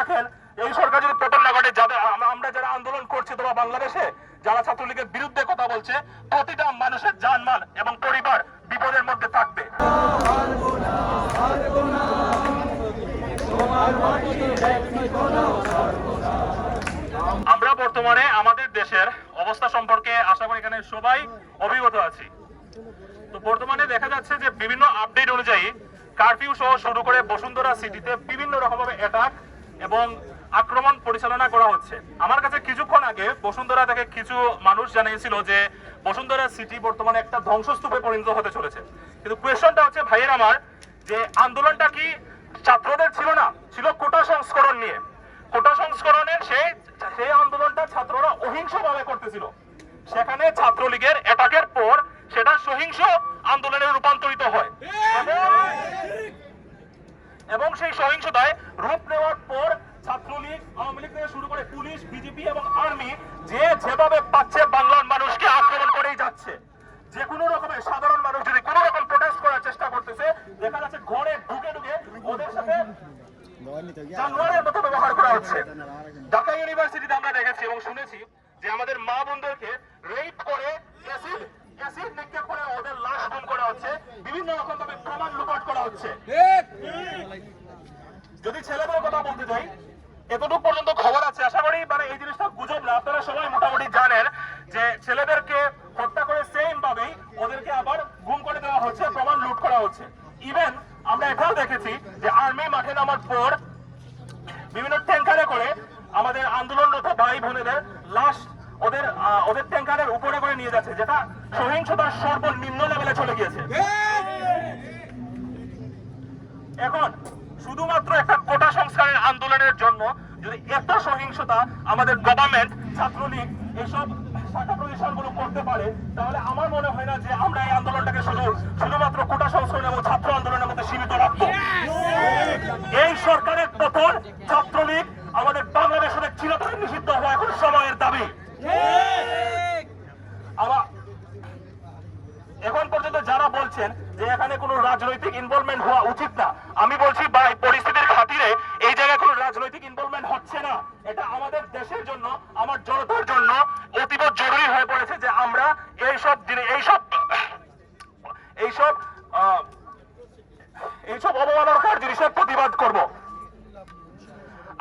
থাকেন এই সরকার যদি পতন না ঘটে, যাদের আমরা যারা আন্দোলন করছি অথবা বাংলাদেশে যারা ছাত্রলীগের বিরুদ্ধে কথা বলছে, প্রতিটা মানুষের জানমাল এবং পরিবার বিপদের মধ্যে থাকবে। আমরা বর্তমানে আমাদের দেশের অবস্থা সম্পর্কে আশা করি এখানে সবাই অবগত আছি। তো বর্তমানে দেখা যাচ্ছে যে বিভিন্ন আপডেট অনুযায়ী কারফিউ সহ শুরু করে বসুন্ধরা সিটিতে বিভিন্ন রকমের অ্যাটাক এবং আক্রমণ পরিচালনা করা হচ্ছে। আমার কাছে কিছুক্ষণ আগে বসুন্ধরা থেকে কিছু মানুষ জানিয়েছিল যে বসুন্ধরা সিটি বর্তমানে একটা ধ্বংসস্তূপে পরিণত হতে চলেছে। কিন্তু কোয়েশ্চনটা হচ্ছে ভাইয়ের আমার, যে আন্দোলনটা কি ছাত্রদের ছিল না, ছিল কোটা সংস্করণ নিয়ে। কোটা সংস্করণের সেই আন্দোলনটা ছাত্ররা অহিংসভাবে করতেছিল। সেখানে ছাত্রলীগের অ্যাটাকের পর সেটা সহিংস আন্দোলনে রূপান্তরিত হয় এবং সেই সহিংসতায় রূপ নেওয়ার পর ছাত্রলীগ, আওয়ামী লীগ থেকে শুরু করে পুলিশ, বিজেপি এবং আর্মি যেভাবে পাচ্ছে বাংলার মানুষকে আক্রমণ করেই যাচ্ছে। যে কোনো রকমের সাধারণ মানুষ যদি কোনো রকম প্রোটেস্ট করার চেষ্টা করতেছে, দেখা যাচ্ছে ঘরে ঢুকে ওদের সাথে জানোয়ারের মতো ব্যবহার করা হচ্ছে। ঢাকা ইউনিভার্সিটিতে আমরা দেখেছি এবং শুনেছি যে আমাদের মা বোনদেরকে রেপ করে অ্যাসিড নিক্ষেপ করে ওদের লাশ গুম করা হচ্ছে, বিভিন্ন রকম ভাবে প্রমাণ লুটপাট করা হচ্ছে। যদি ছেলেদের কথা বলতে যাই, এতটুকু পর্যন্ত খবর আছে, আশা করি মানে এই জিনিসটা গুজব না, আপনারা সবাই মোটামুটি জানেন যে ছেলেদেরকে হত্যা করে সেম ভাবেই ওদেরকে আবার গুম করে দেওয়া হচ্ছে, প্রমাণ লুট করা হচ্ছে। ইভেন আমরা এটাও দেখেছি যে আর্মি মাঠে নামার পর বিভিন্ন ট্যাঙ্কারে করে আমাদের আন্দোলনরত ভাই বোনেদের লাশ ওদের ট্যাঙ্কারের উপরে করে নিয়ে যাচ্ছে, যেটা সহিংসতার সর্বনিম্ন লেভেলে চলে গিয়েছে। এখন শুধুমাত্র একটা কোটা সংস্কারের আন্দোলনের জন্য যদি এত সহিংসতা আমাদের গভর্নমেন্ট, ছাত্রলীগ এইসব শাখা প্রতিষ্ঠানগুলো করতে পারে, তাহলে আমার মনে হয় না যে আমরা এই আন্দোলনটাকে শুধুমাত্র কোটা সংস্কার এবং ছাত্র আন্দোলনের মধ্যে সীমিত রাখবো। এই সরকারের পতন, ছাত্রলীগ আমাদের বাংলাদেশের চিরতরে নিষিদ্ধ হওয়া এখন সময়ের দাবি। এখন পর্যন্ত যারা বলছেন যে এখানে কোনো রাজনৈতিক ইনভলভমেন্ট হওয়া উচিত না, আমি বলছি ভাই, পরিস্থিতির খাতিরে এই জায়গায় কোনো রাজনৈতিক ইনভলভমেন্ট হচ্ছে না। এটা আমাদের দেশের জন্য, আমার জনতার জন্য অতীব জরুরি হয়ে পড়েছে যে আমরা এইসব অবমাননার জিনিসের প্রতিবাদ করব।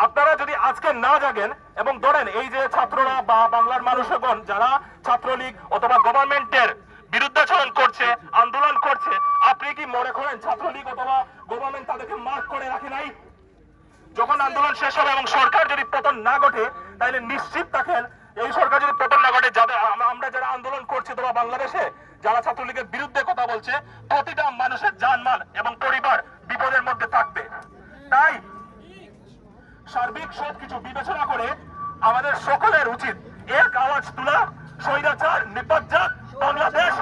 আপনারা যদি আজকে না জাগেন এবং ধরেন এই যে ছাত্ররা বা বাংলার মানুষগণ যারা ছাত্রলীগ অথবা গভর্নমেন্টের বিরুদ্ধাচরণ করছে, আন্দোলন করছে, আপনি কি মনে করেন ছাত্রলীগ অথবা গভর্নমেন্ট তাদেরকে মার্ক করে রাখে নাই? যখন আন্দোলন শেষ হবে এবং সরকার যদি পতন না ঘটে, তাহলে নিশ্চিত থাকেন এই সরকার যদি পতন না ঘটে, আমরা যারা আন্দোলন করছি অথবা বাংলাদেশে যারা ছাত্রলীগের বিরুদ্ধে কথা বলছে, প্রতিটা মানুষের জানমাল এবং পরিবার বিপদের মধ্যে থাকবে। তাই সার্বিক সবকিছু বিবেচনা করে আমাদের সকলের উচিত এক আওয়াজ তোলা, স্বৈরাচার নিপাত বাংলাদেশ